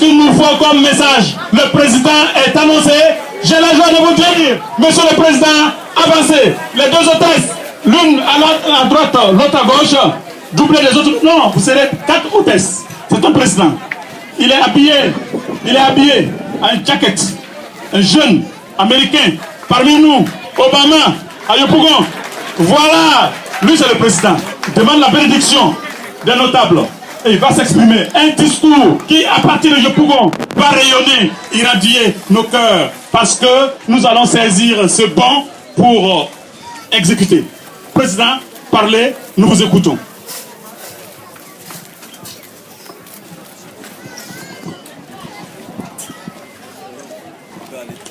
qu'il nous faut comme message? Le président est annoncé. J'ai la joie de vous dire, monsieur le président, avancez. Les deux hôtesses, l'une à droite, l'autre à gauche, doublez les autres. Non, vous serez 4 hôtesses. C'est un président. Il est habillé en jacket. Un jeune américain parmi nous, Obama, à Yopougon. Voilà, lui c'est le président. Il demande la bénédiction des notables. Et il va s'exprimer. Un discours qui, à partir de Yopougon, va rayonner, irradier nos cœurs. Parce que nous allons saisir ce banc pour exécuter. Président, parlez, nous vous écoutons.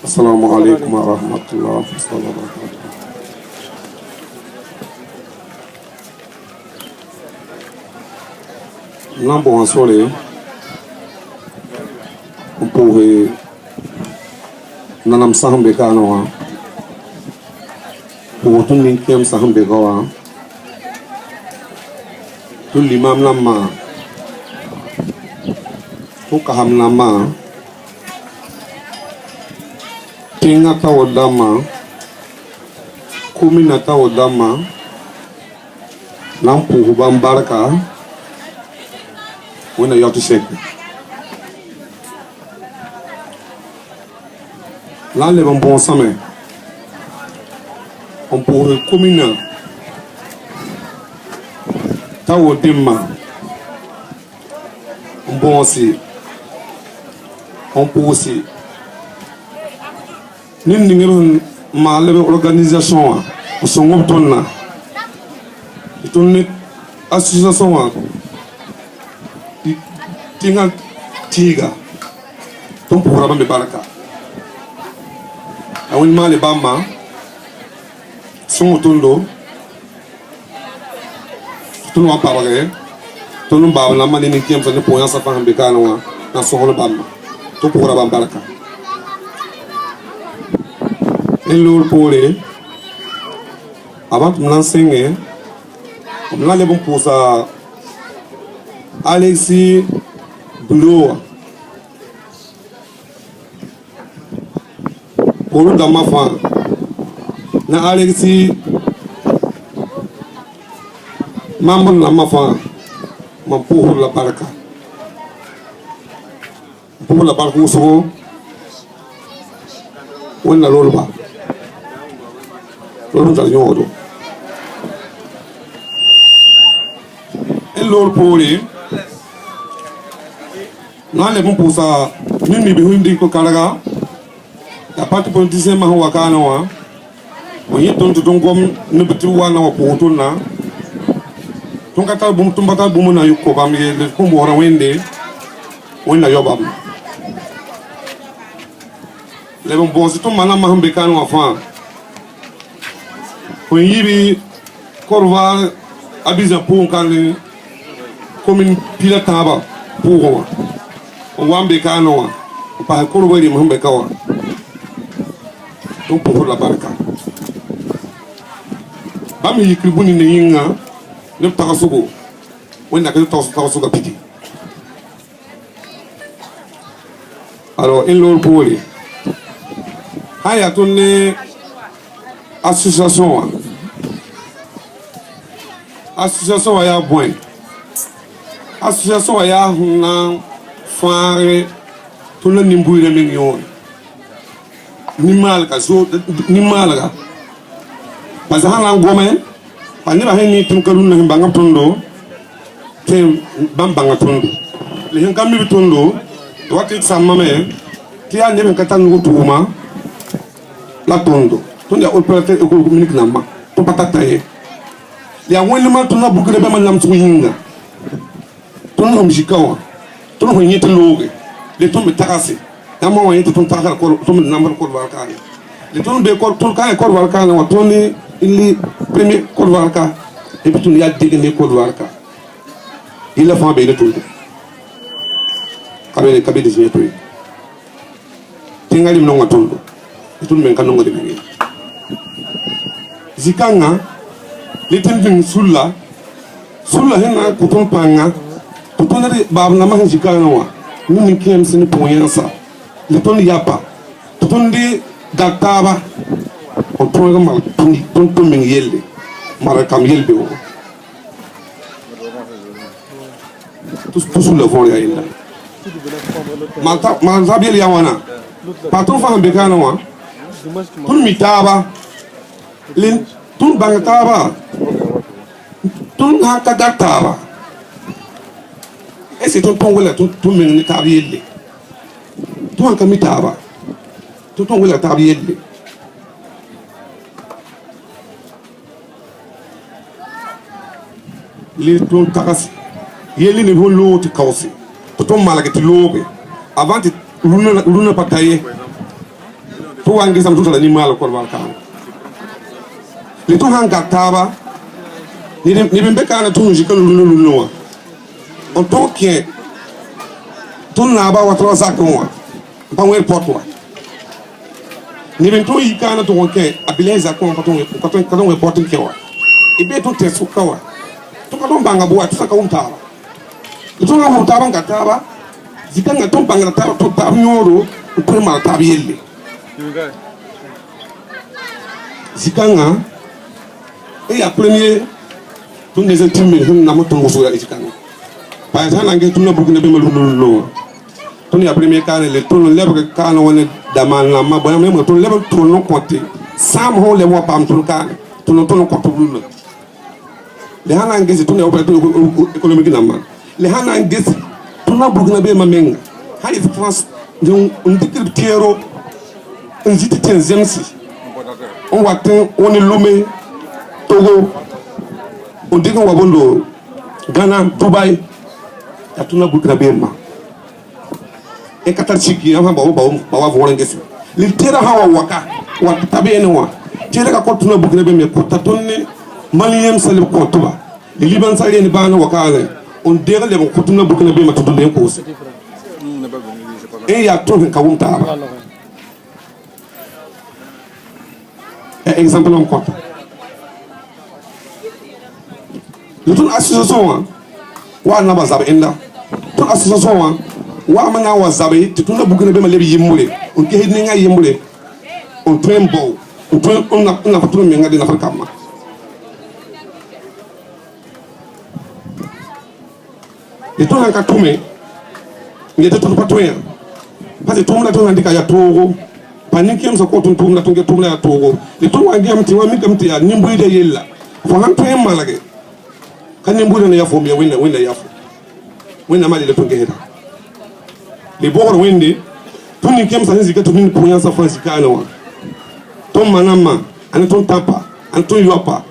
Assalamu alaikum wa rahmatullahi wa barakatuh. Lambo en soleil, on pourrait nanam sahambe kanoa pour tout le monde sahambe kawa tout l'imam lama tout kaham lama Tinga tawadama, kumina tawadama, lampu hubambaraka, wena yotu seke. Là, les bons samé, on pourrait kumina tawadima, bon aussi, on peut aussi. Nous avons une organisation qui est une association qui est une tiga. Donc, pour avoir des baraka. Et on a les Bama, sont autour tout le monde parle, tout le monde parle, la manière qui est pour un certain nombre de cas, dans son rôle Bama, tout pour avoir des baraka. Et l'autre pour les avant de l'enseigner, on a les bons pour ça. Alexis Blue pour le dans ma femme. Na Alexis maman la ma femme, ma pour la baraka. Pour la baraka, on a l'olba. Et l'autre pour lui, nous allons pour ça, nous ne pouvons pas dire que Kalaga, la partie politicien m'a dit que on y est comme nous pouvons voir pour tout là. Donc quand on va boum na yuko bam le kumbo ora wende, on na yobam. Les bons c'est tout malin m'a bécano enfant. On y est Corval Abiza pour quand commune Pilataba pour on va bécano par Corval m'a bécano. Donc pour la barca. Bami yikribuni ne yinga ne takasogo wenda ke takasogo piti. Alors in l'autre pour les haya tonne association ya bon association ya na fare tonne nimbuire million ni mal ka so ni mal ka parce que hala ngome pani ba hen ni tum kalun na banga tondo te bambanga tondo le hen kammi tondo wati samame ti ya ne ka tan ngutuma la tondo tondo ya opérateur économique na ma to patata ye ya woni ma to na bukure be man lam su hinga tondo mjikawa tondo ho nyete loge le tombe takase ya mo wa yete ton takara ko tombe nambar ko barka le tombe ko ton ka ko barka na toni il premier Côte d'Ivoire et puis il y a des Côte d'Ivoire il a fait un bel tour avec les des yeux tingali mnonga tondo tout le monde kanonga de bien zikanga les tending sulla hena kuton panga kuton de bab na ma zikanga wa nous n'y sommes pas pour rien ça. Le ton n'y a pas. Tout le monde dit Gataba, on trouve mal, tout le yelle, Marakam yelle. Tout sous le vol, il y a Malzabil Yawana. Patron Fambekano, tout le mitaba, tout le bangataba, tout le hakadataba. Et c'est tout le monde qui a été tout un camitaba, tout le monde qui a été les tout caras, il y a les niveaux lourds de cause, tout le monde qui est lourd, avant de l'une pas taillé, tout un guisam tout l'animal au corps valcan. Les tout un gataba, ni même pas tout musique l'une. On toque tout n'a-ba ou trois sacs moi pas où elle porte moi ni même tout y canne tout ok abilé zakon quand on porte qui wa et bien tout est sous kawa tout quand on banga bois tout ça comme taba tout na on taba ngataba zikanga tout banga taba tout taba nyoro pour mal tabielle zikanga et à premier tout les intimes n'a pas ton sur zikanga par exemple, tout le monde est venu tout le premier cas, tout le monde cas, on est dans la main, même tout le monde tout le côté. Sam hole les mois par tout le cas, tout le monde côté bleu. Les Hanangues, tout le monde économique dans la main. Les Hanangues, tout le monde est venu à la France, on dit que le tierro, on dit que c'est un zemsi. On va on est Lomé, Togo, on dit qu'on va bon Ghana, Dubaï. Atuna Burkina Faso e katarchiki ava bawa volen gesi li tera hawa waka wa tabene wa tera ka kotuna Burkina Faso me kota tonne maliyem salib kotuba li liban sale ni bana waka ale on dera le kotuna Burkina Faso ma tudde ko se e ya to ka wumta e exemple on kota le ton association wa na bazaba inda to association wa mana wa zabe to na Burkina Faso lebi yimule on ke hedni nga yimule on trembo on na faturo menga de na fakama et to na ka tume ngete to patoya parce to mna to ndika ya togo panikiem so ko to na to ngeto ya togo et to wa ngamti wa mikamti ya nimbuide yella fo han to malage kan nimbuide na ya fo mi wenda ya fo wenda mali le to ngeheta les bords wende tout ni kem sa nzika to ni kunya sa fa zikana wa to manama an to tapa an to yopa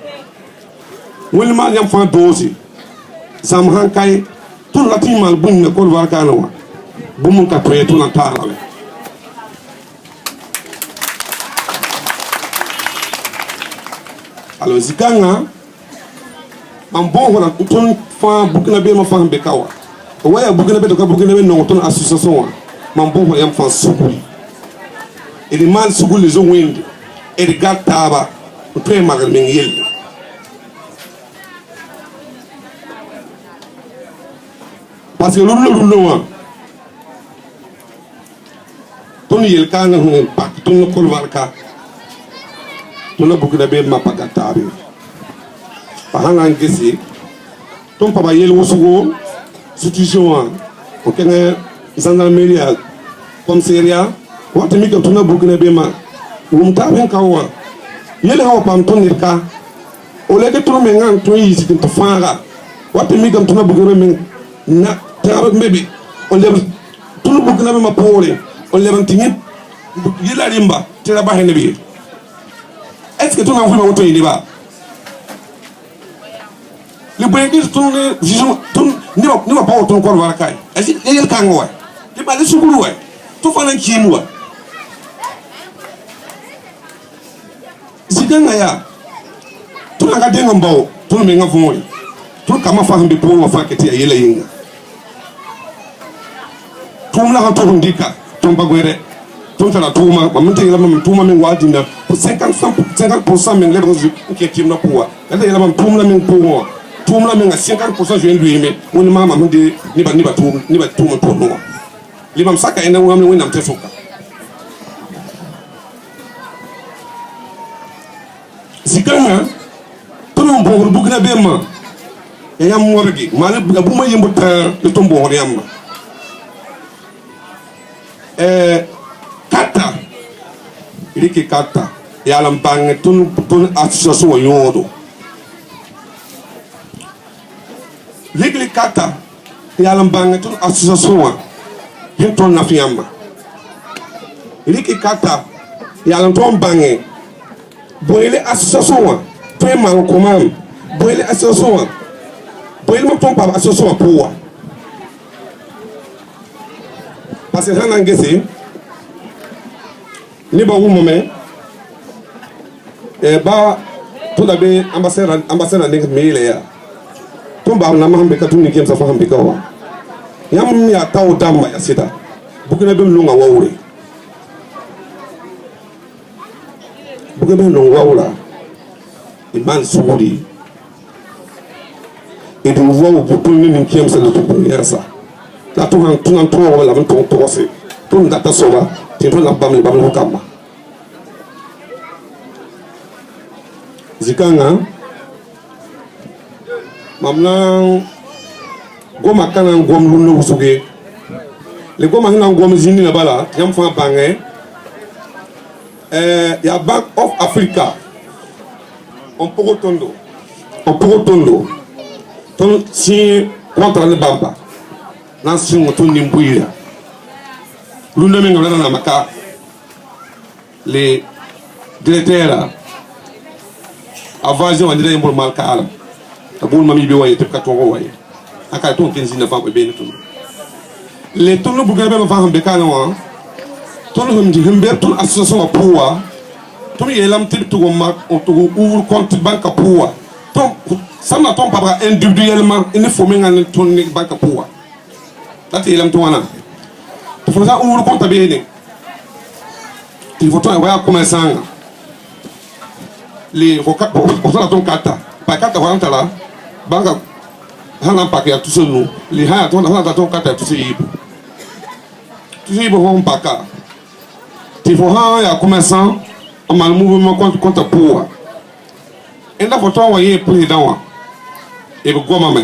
woni ma yam fa dozi sam hankai to lati mal bun ne ko wa kana wa bu mun ka to to na tala we alors zikanga am bon wala to fa Burkina Faso ma fa bekawa waya Burkina Faso ka Burkina Faso non ton association man bon yam fan sukul et les mal sukul les wind et les gars taba très mal men yel parce que lolu ton yel kana hun pak ton ko warka ton Burkina Faso ma pa tabe pa hanan gesi ton papa yel wosugo situation o kene gendarmerie commissariat wata mi ko tuna Burkina Faso ma wumta ben kawa yele hawa pam ton nirka o lege to me ngan to yi sitin to fanga wata mi ko tuna Burkina Faso na taaba mebe on lebe tuna Burkina Faso ma pore on lebe tinit yela rimba tira ba hene bi est-ce que tuna fuma woto yi ba le brésil tourne vision tourne ni va pas autant encore voir kai est-ce que il kango wa le ba le sukuru wa to fa nan kimu wa zikanga ya to na ga denga mbaw to me nga fo to kama fa hambe pour fa keti ya yele yinga to na ha to ndika to bagwere to tala to ma ba mte yela ma to ma men wadina 50% men le rezu ke kimna pour la yela ma to na men pour tout le monde a 50% je lui mais on m'a demandé ni ba tout mon tour limam saka ina wamni wonam te suka zikanga tono bo bugna bema yam morgi mala buma yimbuta le tombo yam kata riki kata yalam bang tun association yodo riki kata yalam bang tun association hinton na fiamma riki kata yalam ton bange boile association fe man komam boile association boile mo ton pa association pour parce que hanan gese ni ba wumo me ba to da be ambassadeur ning mele ya to ba na mahambe ka tun ni kem sa fa hambe ka wa yam ya taw damma ya sita bugina be lunga wawre bugina be lunga wawra iman suguri edu wawu butun ni kem sa do to yasa la tuhan tunan to wala man to se tun data soba ti to la bam ko kamba zikanga mamna goma kana gom lu no suge le goma hina gom zini na bala yam fa bange ya Bank of Africa on porotondo ton si contre le bamba nansi ngoto nimbuira lunda menga lana maka le directeur avaje wandira yembol malka alam tabul mami be waye tepka to waye aka to ken zina fa be ben to le tonu buga be ma fa hambe kana wa tonu humdi humber ton association pouwa to mi yelam tip to ma to ouvre compte banque pouwa to sama ton papa individuellement il faut menga ton banque pouwa dati yelam to wana to faut ça ouvre compte be ne il faut to wa commerçant les vocat pour ça ton kata pas kata wanta la banga hana pakia tout ce nous les ha ton kata tout ce yibo on paka il faut ha ya commerçant on mal mouvement contre pour et la photo envoyé président wa et goma me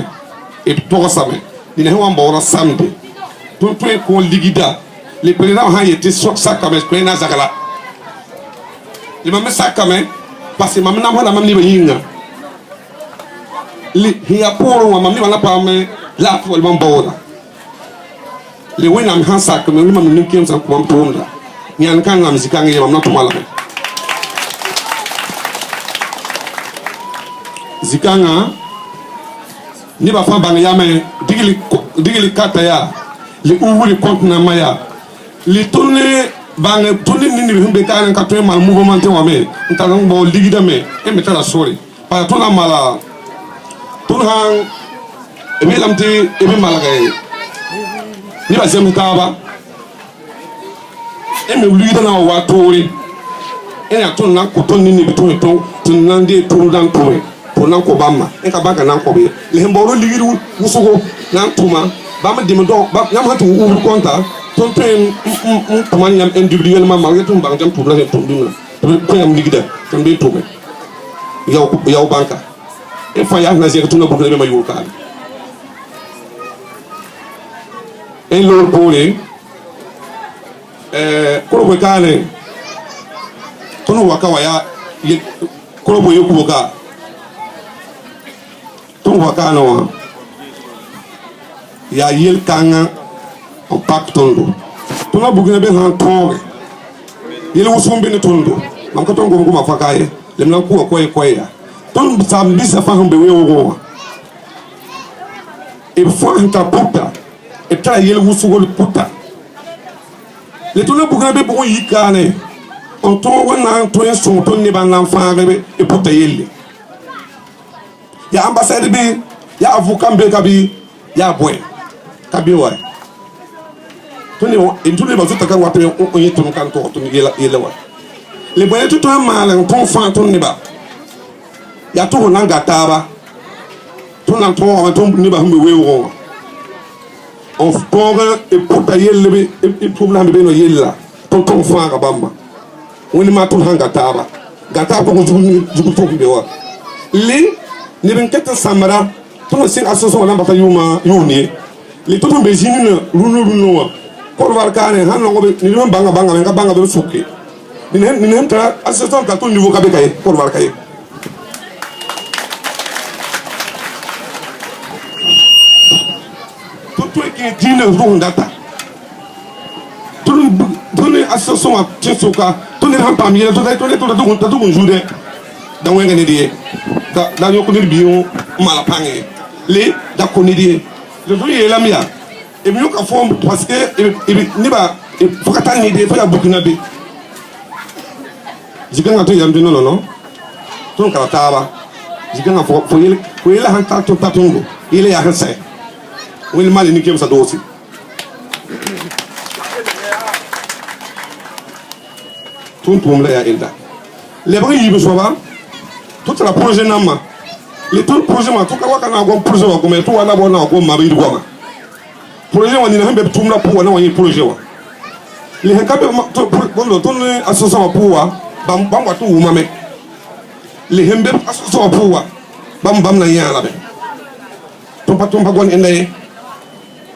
et to ça me il est on bora samedi tout ko ligida les présidents ha été sur ça comme est na zakala il m'a mis ça quand même parce que maman n'a pas la même niveau il y a pour moi maman n'a pas mais là pour le bon bord les oui n'a pas ça comme maman n'a pas ça comme pour moi ni en quand la musique quand il maman n'a pas mal zikanga ni ba fa bang ya mais digili kata ya les ouvre le compte na maya les tourner bang tuni nini himbe kana ka to mal mouvement te wame ntanang bo ligida me e metala sori pa to na mala tun hang e be lamti e be mala kay ni ba sem taba e me ligida na wa tori e na tun na ko ton nini biton to tun nan de turu dan to pour nan ko bamma e ka banga nan ko be le hembo ro ligidu musugo nan tuma bama dim do ba yam hatu u konta ton pen comment yam individuellement malgré tout bang jam tout la tout dum ko yam ligida tan be to yaw banka e fa ya na je to na bu be ma yu ka e lor pole ko bo kale tono waka waya ko bo yoku boka ton waka no ya yel kanga on pak tondo tona bugina be han tonge yel wosum be tondo man ko tongo ko ma fakaye lem lan ko ko ya ton sam bisa fa hambe we wo e fo anta puta e tra yel wosugol puta le tona bugina be bon yikane on to wana to yeso ton ni ban lan fa be e puta yelle ya ambassade bi ya avocat be kabi ya boy kabi wa tuni intuli bazuta kan watu o yetum kan to tuni yela wa le boy to mala ton fa ton ni ba ya to na gataba ton na to wa ton ni ba humbe wewo on sport et pour tailler le et pour la bébé no yella ton fa ka bamba woni ma ton hanga taba gata ko jugu to bi wa li ni ben ketta samara ton sin asoso na bata yuma yuni li to be jinina runo wa ko war kane han no be ni banga nga banga be sukke ni ta asoso ka to niveau ka be kay ko war kay dina rondata tuni association a tsoka tuni hampa mi to dai to bonjour da wenga ne die da yo ko ne biyo mala pange le da ko ne die le to yela mia e mi ka fom parce que ni ba fokata ni die fa ya bukina be jiganga to yam dino no to ka taba jiganga fo yela han ta to patungo ile ya hansa wil mali ni kem sa dosi tum la ya enda le ba yibe so ba tout la projet nama le tout projet ma to ka waka na go projet wa ko me to wa na bo na go ma bi go ma projet wa ni na hambe tum la po na wa ni projet wa le han ka be to bondo to ne association wa po wa bam wa to wu ma me le hambe association wa po wa bam na ya la be to pa gon enda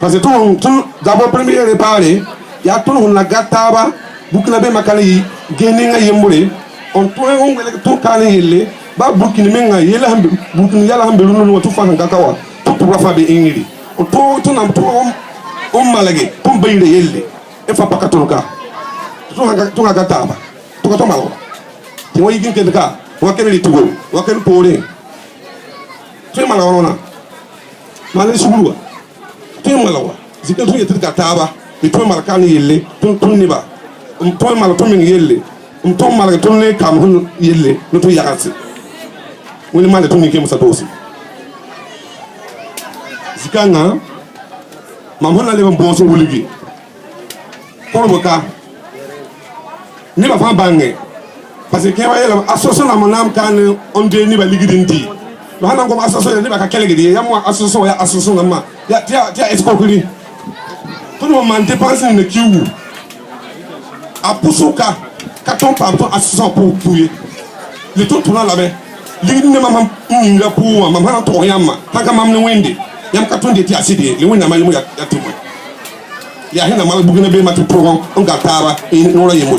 parce que tout d'abord premier réparé ya tout on la gataba bukina be makali geninga yembure on to on ngele to kale yelle ba bukini menga yela hambe bukini yala hambe lunu no to fa ngakawa to rafa be ingiri on to nam to on malage to bayre yelle e fa pakatuluka to gataba to malo ti wayi ginke ka wa kele litugo wa kele pore to mala wona mala sugurwa malawa zika tun yete gataba to malakani yelle tun ni ba to mal to min yelle to mal to ne kam hun yelle no to yakati woni mal to ni ke musa dosi zika nga mam hona le bon so wuligi ko boka ni ba fa bange parce que wa yela association na monam kan on de ni ba ligidindi lo hanan ko association ni ba ka kelegidi ya mo association ya association ma ya tia escroquerie tout le monde dépense une kiwu a pusuka katon pa to association pour pouiller le tout tourna là-bas ligidi ne mam ninga pour mam hanan to yamma hanga mam ne wende yam katon de ti asidi le wenda ma yimu ya timo ya hina mal bugina be matu program on ga taba no la yimu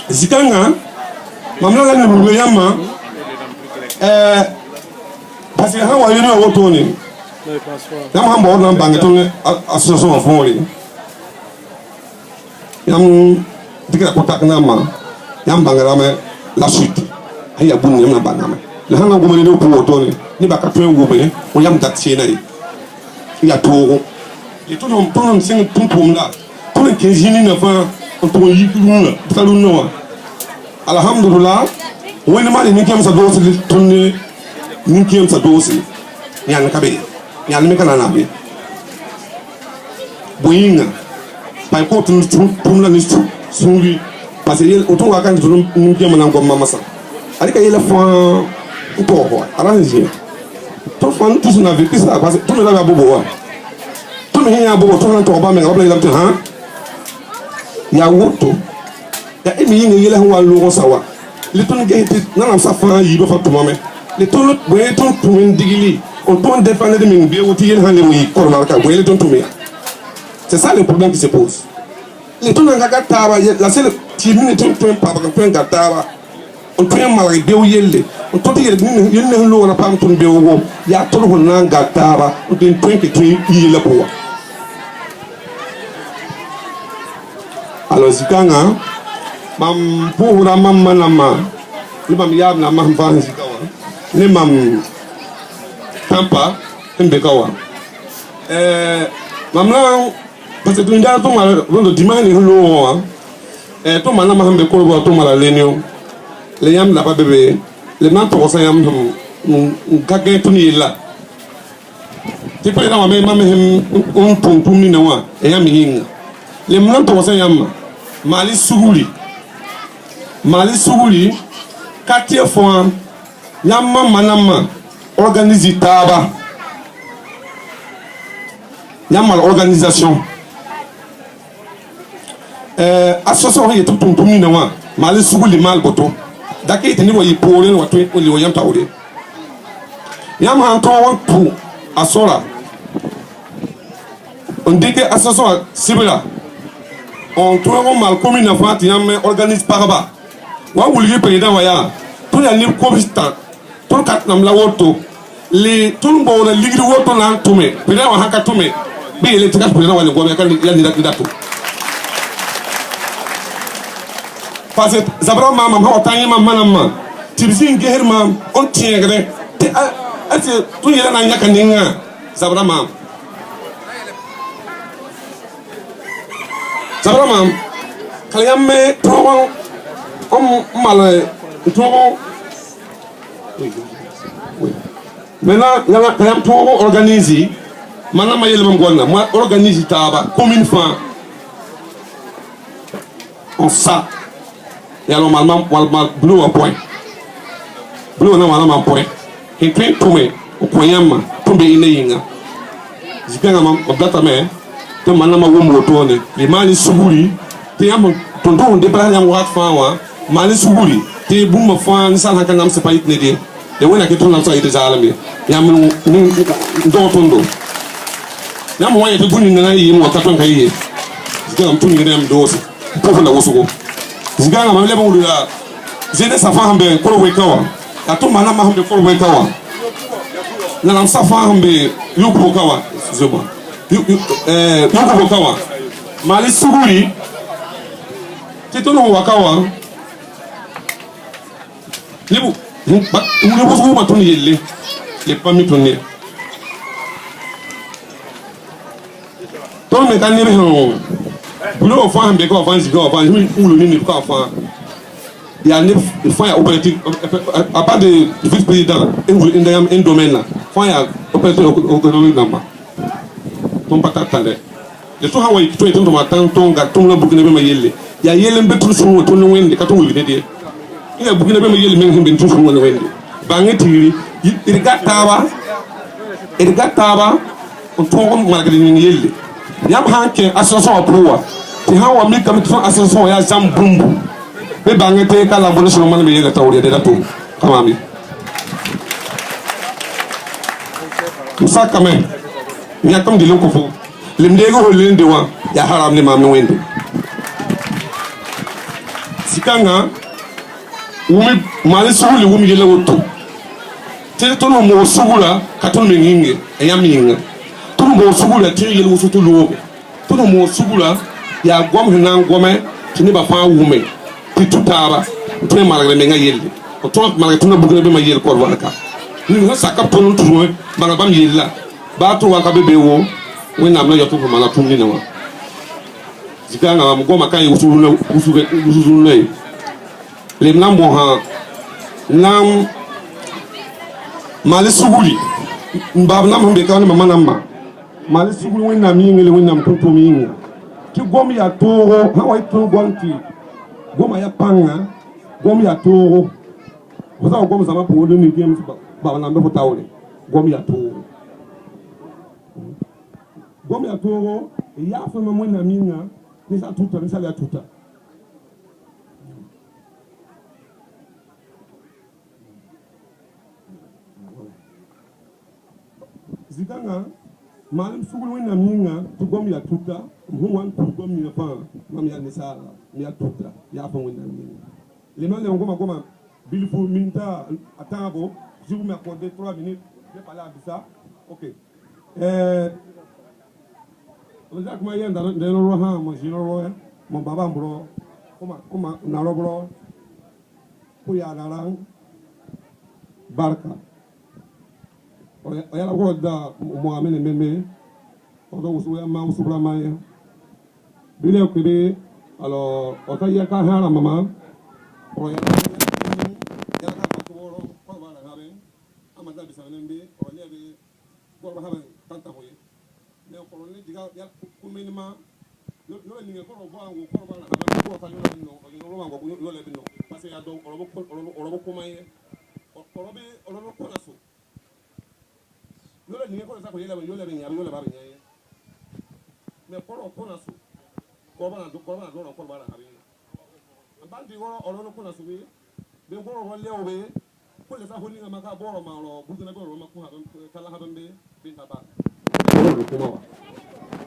zikanga mamla la ne yamma parce que ha wa yini wa wotoni yam ha mbo na bangi to association of mori yam dikira kontak na ma yam bangara me la suite haya bun yam na bangama la hana go mene ko wotoni ni baka to ngo be o yam dat chena ya to et tout on prend sing pum là pour que jini na fa on to yikuna salunwa alhamdulillah wani ma ni kem sa dosi tonne ni kem sa dosi yan kabe yan me kana nabe boyinga pa ko tum la ni sungi parce que auto wa kan tum ni kem na ko mama sa ali ka yela fa ko ko arranger to fa ni tous na vécu ça parce que tout le la bobo wa tout me ya bobo to na to ba me ngabla ila ha ya woto ya emi yinga yela ho wa lo sawa le ton gete nana sa fa yi do fa to mame le ton boye ton to men digili on ton défendre de min be woti yen hande wi corona ka boye le ton to me c'est ça le problème qui se pose le ton nga gataba la seule ti ni ton to pa ba ko gataba on to mal be yelle on to yelle ni yelle lo na pa ton be wo ya to ho na gataba on to point que tu yi le po alors zikanga mam puhura mamma nama ni mam yab na mam fa zikawa ni mam tampa tembe kawa mam la parce que tunda to mala rondo dimani lo to mana ma hambe ko to mala lenio le yam la ba bebe le nan to sa yam gagge to ni la ti pe na ma me un pum ni na wa e yam hinga le nan to sa yam mali quartier fond yamma manama organise taba il y a mal organisation. Association est tout le monde, mal sous les mal boto. D'accord, il y a des pour les voitures ou les voyants taourés. Il y a un temps pour Assora. On dit que l'association civile, on trouve mal comme une affaire qui organise par bas. Wa wulgi président waya tout ya ni commistant tout kat nam la woto les tout bo na ligri woto na tume président wa haka tume bi le tikat président wa ni gobe kan ya ni datu parce que zabra mama ha otani mama manama tibisi ngeher mam on tiengre te ati tout yela na nyaka ninga zabra mam kaliamme trop mal trop maintenant quand même trop organisé maintenant ma yele mangona moi organise taba commune fan on ça et alors normalement bleu au point bleu na normalement point et puis tomber au point yama tomber inayinga zikanga mam obdata me te maintenant ma womo tourner les mali suburi te yam tonton déplacer yam wat fan wa mali suburi te bumma fan san haka nam se payit ne de wona ke tourna sa ite zalami yam ni do tondo yam wa yete buni na yi mo katon kay zikanga tuni ngam dosi pofu na wosugo zikanga ma leba wulula zene sa fa hambe ko we kawa ato mana ma hambe ko we kawa na nam sa fa hambe yuko kawa zoba yuko kawa mali suburi titono wakawa lebu lebu ko ma toni yelle le pami toni ton me kan ne ho bulo fa hambe ko fa zigo fa mi ulo ni ko fa ya ne fa ya operative à part de vice président en domaine là fa ya operative économique namba ton patatale le to hawa to eto ma tan tonga tonga bugina be ma yelle ya yelle mbetul sunu to no wende ka to wende de ina bugina be ma yelle men himbe to sunu wende bangeti irgataba on to on magri ni yelle yam hanke association approwa ti hawa mi kam to association ya jam bumbu be bangete kala bono sunu man be yelle tawri de dato kamami musa kamen nyakam di loko fo limdego holinde wa ya haram ni mam wende sikanga umi mali suguli umi yele woto te to no mo sugula katon me nginge eyaminga to mo sugula te yele woto lobe to no mo sugula ya gom hina ngome tini ba fa wume ti tutaba to malagre me ngayelle o to malagre to no bugre be ma yele ko waka ni no sakap to no tuwe banga bam yella ba to waka bebe wo wena amna yoto ko mala tumni na wa zikanga mgoma kai usule le mlambo ha nam mali suguli mbab nam hambe kan mama namma mali suguli wena mi ngele wena mtonto mi ngi ki gomi ya toro ha wa to gonti goma ya panga gomi ya toro oza gomi sama po ni game ba na mbe tawle gomi ya toro gomi ya toro ya fa mama na minga ni sa tuta ni sa ya tuta zikanga malim sugul wena minga tu gomi ya tuta huwan tu gomi ya fa mam ya nisala ya tuta ya fa wena minga le mal ngoma bilifu minta atabo je vous m'accordez 3 minutes je vais parler à ça OK Ozak ma yenda de no ha mo jino ro mo baba mbro kuma na ro bro ku ya garan barka o ya la ko da mo amene meme o do usu ya ma usu bra ma ya bile ko be alors o ta ya ka ha la mama o ya ka ko ko ba la habe amada bisa nembe o le be ko ba habe tanta ko ne ko ne diga ya ku minima yo ni ko ro ba ngo ko ba na ha ko fa yo no yo ro ngo yo le bi no parce ya do oro ko maye oro be oro ko na so yo ni ko sa ko yo le bi nya yo le ba bi nya mais pour on connaît ça comment on va la habi en tant que on connaît ça bien pour on les obe pour les affaires ni maka boro ma lo bugina boro ma ko kala habambe bin taba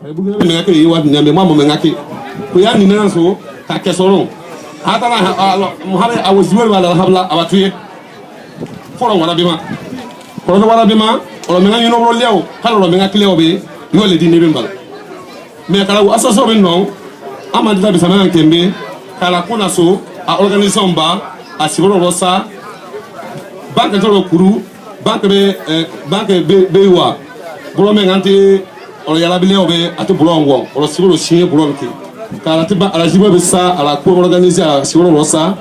ay bugina me ngake yi wat nyambe mamo me ngake ko ya ni nan so ka kesoro atala muhabe awuzuwe wala habla abatuye foro wala bima olo me ngani no ro lew kala ro me ngake lew be yo le di nebe mbal mais kala wo asaso be non amandi tabi sama kembe kala kuna so a organisation ba a siboro rosa banque tolo kuru banque be wa bolo me ngante olo yala bile obe atu bulongo olo siboro sinye bulonki kala tiba ala jibo be sa ala ko organiser a siboro rosa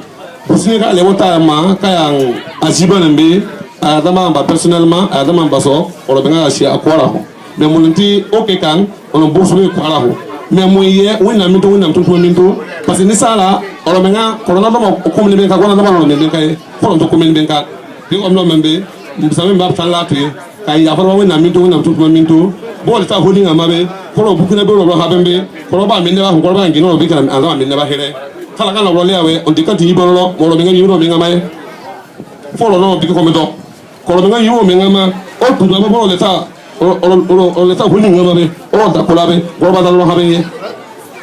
busine ka le wota ma ka yang ajiba nembe adama ba personnellement adama ba so olo be ngala shi akwara ho mais monti oke kan olo bofu be kwara ho mais moye wona minto minto parce que ni sala olo me nga corona do mo ko mi be ka corona do mo be ka ko to ko mi be ka bi ko no membe msabe mba tala tuye kai ya fara wona minto bol ta holi ngama be ko bukuna be ro ha bembe ko ba minne ba ko ba ngino be kan ala minne ba here kala kala ro lewe on dikati yibolo mo ro be ngani ro be ngama e folo no bi ko me do ko ro be ngani yo me ngama o tu do bo le ta o le ta holi ngama be o da ko la be ko ba da ro ha be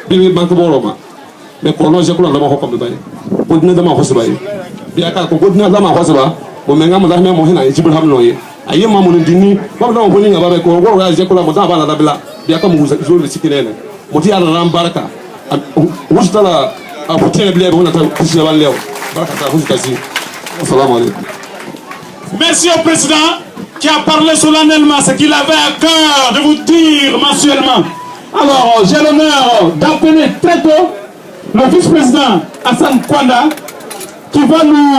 bi bank bo ro ma me ko no je ko la ma ko be bay ko dina da ma ko se bay bi aka ko dina da ma ko se ba mo menga mo da me mo hina jibul hamno ye ayi ma mo ndini ba da mo ninga ba be ko go ga je ko la mo da ba na da bila bi aka mo zo le sikilene mo ti ala ram baraka wustala a putere bile be wona ta kusi ba lew baraka ta kusi kasi assalamu alaykum. Merci au président qui a parlé solennellement ce qu'il avait à cœur de vous dire mensuellement. Alors j'ai l'honneur d'appeler très tôt le vice-président Hassan Kwanda qui va nous